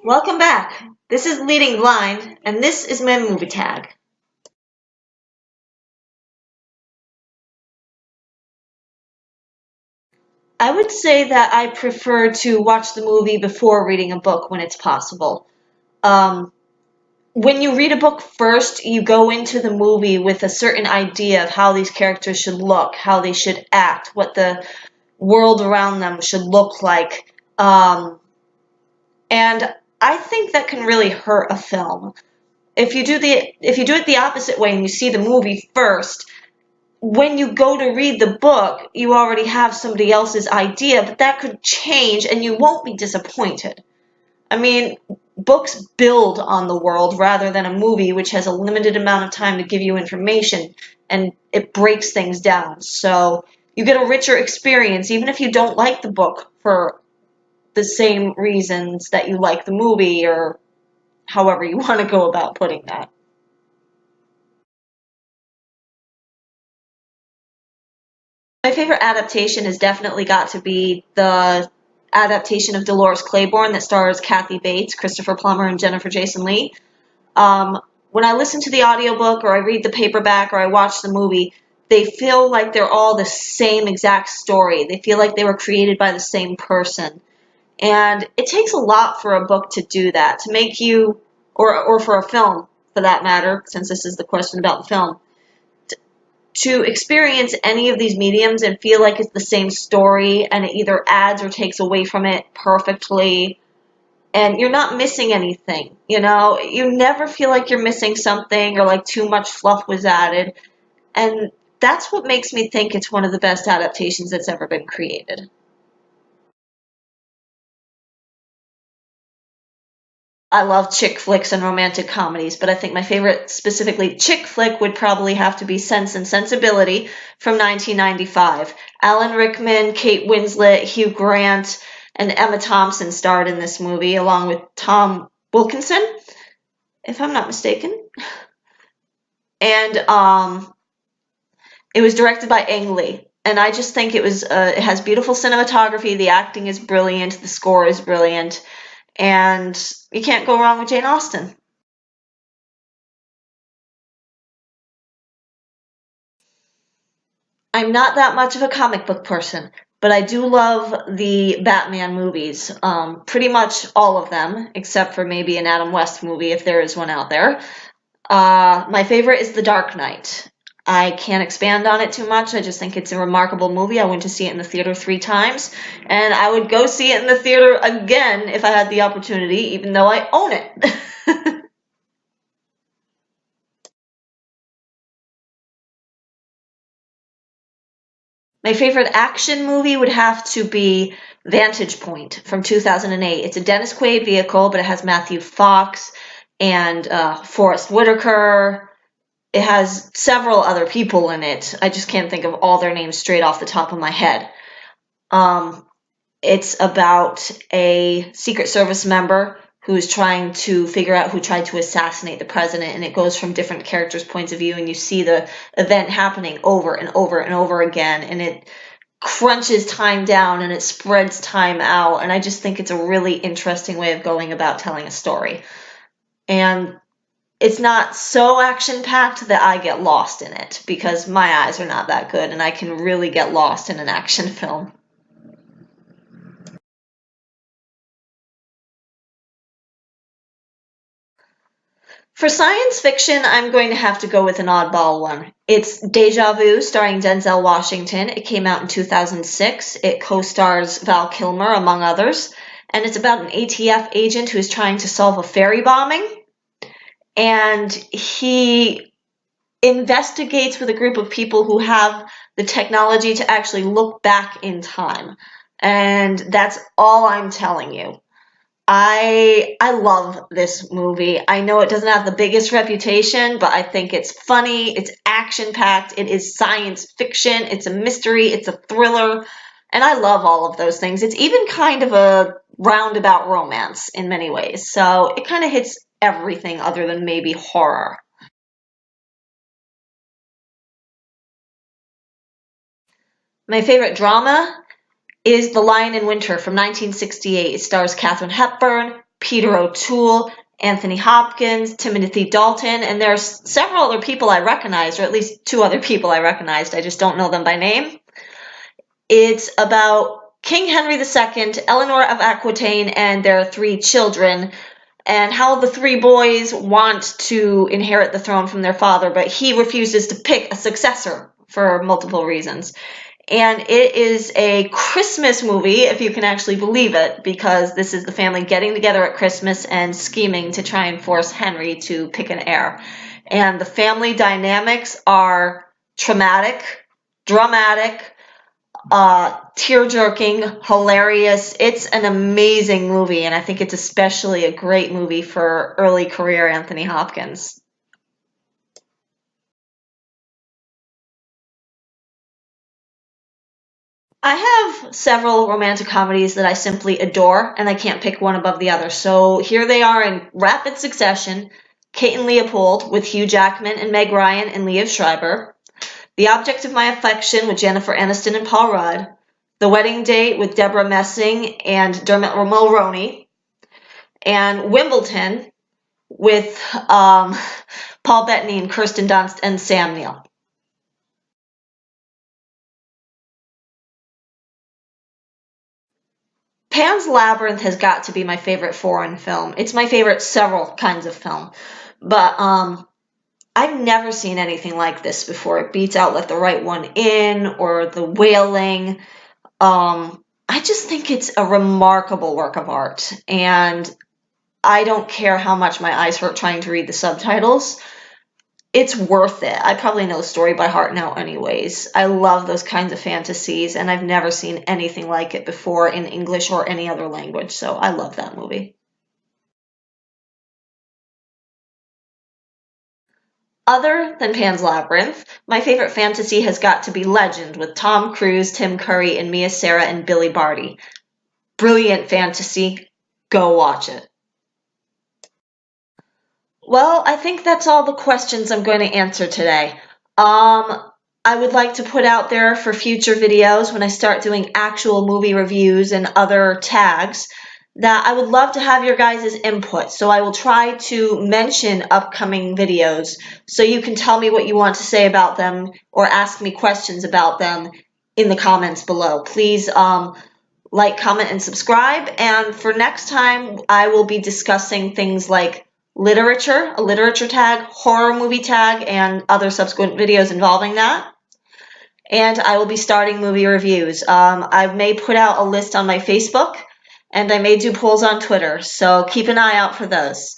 Welcome back. This is Leading Blind, and this is my movie tag. I would say that I prefer to watch the movie before reading a book when it's possible. Um, when you read a book first, you go into the movie with a certain idea of how these characters should look, how they should act, what the world around them should look like. And I think that can really hurt a film. If you do it the opposite way and you see the movie first, when you go to read the book, you already have somebody else's idea, but that could change and you won't be disappointed. I mean, books build on the world rather than a movie which has a limited amount of time to give you information and it breaks things down. So you get a richer experience even if you don't like the book for the same reasons that you like the movie or however you want to go about putting that. My favorite adaptation has definitely got to be the adaptation of Dolores Claiborne that stars Kathy Bates, Christopher Plummer, and Jennifer Jason Leigh. When I listen to the audiobook or I read the paperback or I watch the movie, they feel like they're all the same exact story. They feel like they were created by the same person. And it takes a lot for a book to do that, to make you, or for a film for that matter, since this is the question about the film, to experience any of these mediums and feel like it's the same story and it either adds or takes away from it perfectly and you're not missing anything, you never feel like you're missing something or like too much fluff was added, and that's what makes me think it's one of the best adaptations that's ever been created. I love chick flicks and romantic comedies, but I think my favorite specifically chick flick would probably have to be Sense and Sensibility from 1995. Alan Rickman, Kate Winslet, Hugh Grant, and Emma Thompson starred in this movie along with Tom Wilkinson, if I'm not mistaken. And it was directed by Ang Lee. And I just think it has beautiful cinematography, the acting is brilliant, the score is brilliant, and you can't go wrong with Jane Austen. I'm not that much of a comic book person, but I do love the Batman movies. Pretty much all of them, except for maybe an Adam West movie if there is one out there. My favorite is The Dark Knight. I can't expand on it too much. I just think it's a remarkable movie. I went to see it in the theater 3 times, and I would go see it in the theater again if I had the opportunity, even though I own it. My favorite action movie would have to be Vantage Point from 2008. It's a Dennis Quaid vehicle, but it has Matthew Fox and Forrest Whitaker. It has several other people in it. I just can't think of all their names straight off the top of my head. Um, it's about a Secret Service member who is trying to figure out who tried to assassinate the president, and it goes from different characters' points of view, and you see the event happening over and over and over again, and it crunches time down and it spreads time out, and I just think it's a really interesting way of going about telling a story. And it's not so action packed that I get lost in it because my eyes are not that good and I can really get lost in an action film. For science fiction, I'm going to have to go with an oddball one. It's Deja Vu, starring Denzel Washington. It came out in 2006. It co-stars Val Kilmer, among others, and it's about an ATF agent who is trying to solve a ferry bombing, and he investigates with a group of people who have the technology to actually look back in time. And that's all I'm telling you. I love this movie. I know it doesn't have the biggest reputation, but I think it's funny, it's action-packed, it is science fiction, it's a mystery, it's a thriller, and I love all of those things. It's even kind of a roundabout romance in many ways. So it kind of hits everything other than maybe horror. My favorite drama is The Lion in Winter from 1968. It stars Katharine Hepburn, Peter O'Toole, Anthony Hopkins, Timothy Dalton, and there's several other people I recognized, or at least 2 other people I recognized. I just don't know them by name. It's about King Henry II, Eleanor of Aquitaine, and their 3 children, and how the 3 boys want to inherit the throne from their father, but he refuses to pick a successor for multiple reasons. And it is a Christmas movie, if you can actually believe it, because this is the family getting together at Christmas and scheming to try and force Henry to pick an heir. And the family dynamics are traumatic, dramatic, tear-jerking, hilarious. It's an amazing movie, and I think it's especially a great movie for early career Anthony Hopkins. I have several romantic comedies that I simply adore, and I can't pick one above the other. So here they are in rapid succession: Kate and Leopold with Hugh Jackman and Meg Ryan and Liev Schreiber, The Object of My Affection with Jennifer Aniston and Paul Rudd, The Wedding Date with Deborah Messing and Dermot Mulroney, and Wimbledon with Paul Bettany and Kirsten Dunst and Sam Neill. Pan's Labyrinth has got to be my favorite foreign film. It's my favorite several kinds of film. But I've never seen anything like this before. It beats out Let the Right One In or The Wailing. I just think it's a remarkable work of art. And I don't care how much my eyes hurt trying to read the subtitles. It's worth it. I probably know the story by heart now anyways. I love those kinds of fantasies, and I've never seen anything like it before in English or any other language, so I love that movie. Other than Pan's Labyrinth, my favorite fantasy has got to be Legend with Tom Cruise, Tim Curry, and Mia Sara and Billy Barty. Brilliant fantasy. Go watch it. Well, I think that's all the questions I'm going to answer today. I would like to put out there for future videos when I start doing actual movie reviews and other tags that I would love to have your guys' input. So I will try to mention upcoming videos so you can tell me what you want to say about them or ask me questions about them in the comments below. Please like, comment, and subscribe. And for next time, I will be discussing things like literature, a literature tag, horror movie tag, and other subsequent videos involving that. And I will be starting movie reviews. I may put out a list on my Facebook, and I may do polls on Twitter, so keep an eye out for those.